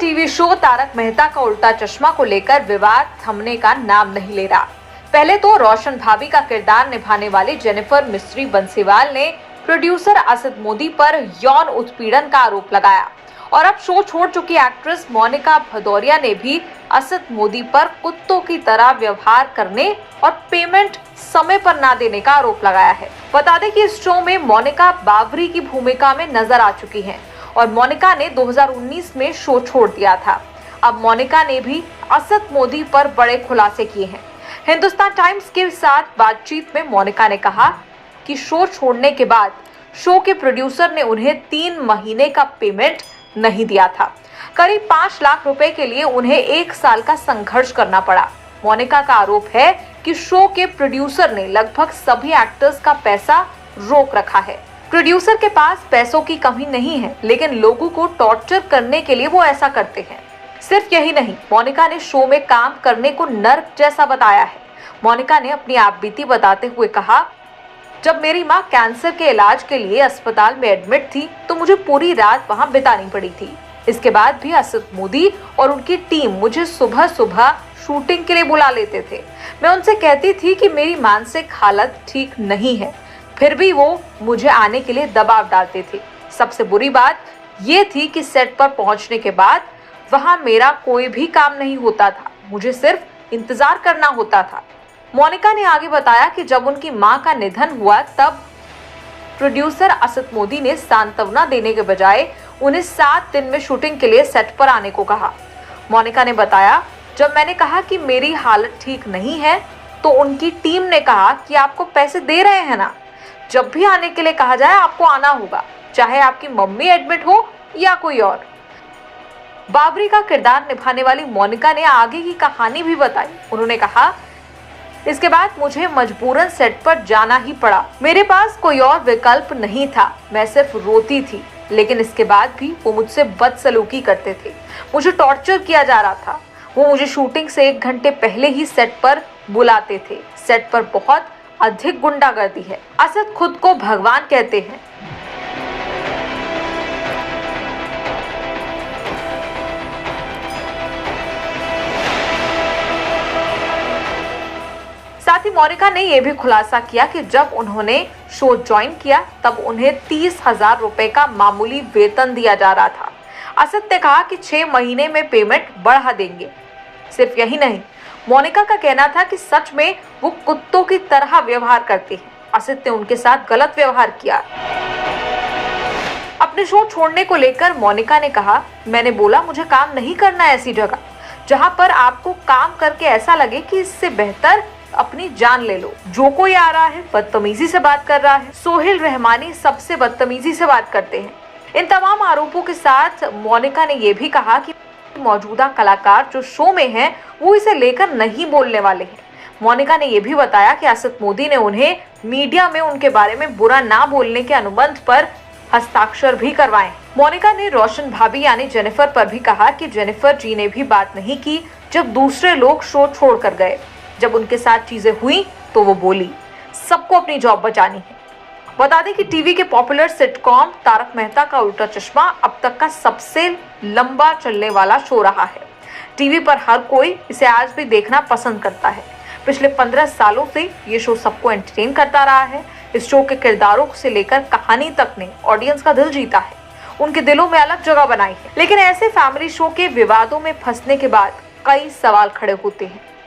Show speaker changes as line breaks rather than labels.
TV show Tarak Mehta का उल्टा चश्मा को लेकर विवाद थमने का नाम नहीं ले रहा। पहले तो रोशन भाभी का किरदार निभाने वाली जेनिफर मिस्री बंसीवाल ने प्रोड्यूसर असद मोदी पर यौन उत्पीड़न का आरोप लगाया और अब शो छोड़ चुकी एक्ट्रेस मोनिका भदौरिया ने भी असद मोदी पर कुत्तों की तरह व्यवहार करने और पेमेंट समय पर ना देने का आरोप लगाया है। बता दें कि इस शो में मोनिका बाबरी की भूमिका में नजर आ चुकी हैं और मोनिका ने 2019 में शो छोड़ दिया था। अब मोनिका ने भी असद मोदी पर बड़े खुलासे किए हैं। हिंदुस्तान टाइम्स के साथ बातचीत में मोनिका ने कहा कि शो छोड़ने के बाद शो के प्रोड्यूसर ने उन्हें 3 महीने का पेमेंट नहीं दिया था। करीब 5 लाख रुपए के लिए उन्हें 1 साल का संघर्ष करना पड़ा। मोनिका का आरोप है कि शो के प्रोड्यूसर ने लगभग सभी एक्टर्स का पैसा रोक रखा है। प्रोड्यूसर के पास पैसों की कमी नहीं है, लेकिन लोगों को टॉर्चर करने के लिए वो ऐसा करते हैं। सिर्फ यही नहीं, मोनिका ने शो में काम करने को नर्क जैसा बताया है। मोनिका ने अपनी आपबीती बताते हुए कहा, जब मेरी मां कैंसर के इलाज के लिए अस्पताल में एडमिट थी तो मुझे पूरी रात वहां बितानी पड़ी थी। इसके बाद भी असद मोदी और उनकी टीम मुझे सुबह सुबह शूटिंग के लिए बुला लेते थे। मैं उनसे कहती थी कि मेरी मानसिक हालत ठीक नहीं है, फिर भी वो मुझे आने के लिए दबाव डालते थे। सबसे बुरी बात ये थी कि सेट पर पहुंचने के बाद वहां मेरा कोई भी काम नहीं होता था, मुझे सिर्फ इंतजार करना होता था। मोनिका ने आगे बताया कि जब उनकी मां का निधन हुआ तब प्रोड्यूसर असद मोदी ने सांत्वना देने के बजाय उन्हें 7 दिन में शूटिंग के लिए सेट पर आने को कहा। मोनिका ने बताया, जब मैंने कहा कि मेरी हालत ठीक नहीं है तो उनकी टीम ने कहा कि आपको पैसे दे रहे हैं ना, जब भी आने के लिए कहा जाए आपको आना होगा, चाहे आपकी मम्मी एडमिट हो या कोई और। बाबरी का किरदार निभाने वाली मोनिका ने आगे की कहानी भी बताई। उन्होंने कहा, इसके बाद मुझे मजबूरन सेट पर जाना ही पड़ा। मेरे पास कोई और विकल्प नहीं था, मैं सिर्फ रोती थी। लेकिन इसके बाद भी वो मुझसे बदसलूकी करते थे, मुझे टॉर्चर किया जा रहा था। वो मुझे शूटिंग से 1 घंटे पहले ही सेट पर बुलाते थे। सेट पर बहुत अधिक गुंडागर्दी है। असद खुद को भगवान कहते हैं। साथ ही मोनिका ने यह भी खुलासा किया कि जब उन्होंने शो ज्वाइन किया तब उन्हें 30,000 रुपए का मामूली वेतन दिया जा रहा था। असद ने कहा कि 6 महीने में पेमेंट बढ़ा देंगे। सिर्फ यही नहीं, मोनिका का कहना था कि सच में वो कुत्तों की तरह व्यवहार करते हैं। असद ने उनके साथ गलत व्यवहार किया। अपने शो छोड़ने को लेकर मोनिका ने कहा, मैंने बोला मुझे काम नहीं करना है ऐसी जगह जहां पर आपको काम करके ऐसा लगे कि इससे बेहतर अपनी जान ले लो। जो कोई आ रहा है बदतमीजी से बात कर रहा है। सोहेल रहमानी सबसे बदतमीजी से बात करते हैं। इन तमाम आरोपों के साथ मोनिका ने यह भी कहा कि मौजूदा कलाकार जो शो में हैं वो इसे लेकर नहीं बोलने वाले हैं। मोनिका ने यह भी बताया कि असद मोदी ने उन्हें मीडिया में उनके बारे में बुरा ना बोलने के अनुबंध पर हस्ताक्षर भी करवाए। मोनिका ने रोशन भाभी यानी जेनिफर पर भी कहा कि जेनिफर जी ने भी बात नहीं की जब दूसरे लोग शो छोड़कर गए। जब उनके साथ चीजें हुई तो वो बोली, सबको अपनी जॉब बचानी है। बता दें कि टीवी के पॉपुलर सिटकॉम तारक मेहता का उल्टा चश्मा अब तक का सबसे लंबा चलने वाला शो रहा है। टीवी पर हर कोई इसे आज भी देखना पसंद करता है। पिछले 15 सालों से ये शो सबको एंटरटेन करता रहा है। इस शो के किरदारों से लेकर कहानी तक ने ऑडियंस का दिल जीता है, उनके दिलों में अलग जगह बनाई है। लेकिन ऐसे फैमिली शो के विवादों में फंसने के बाद कई सवाल खड़े होते हैं।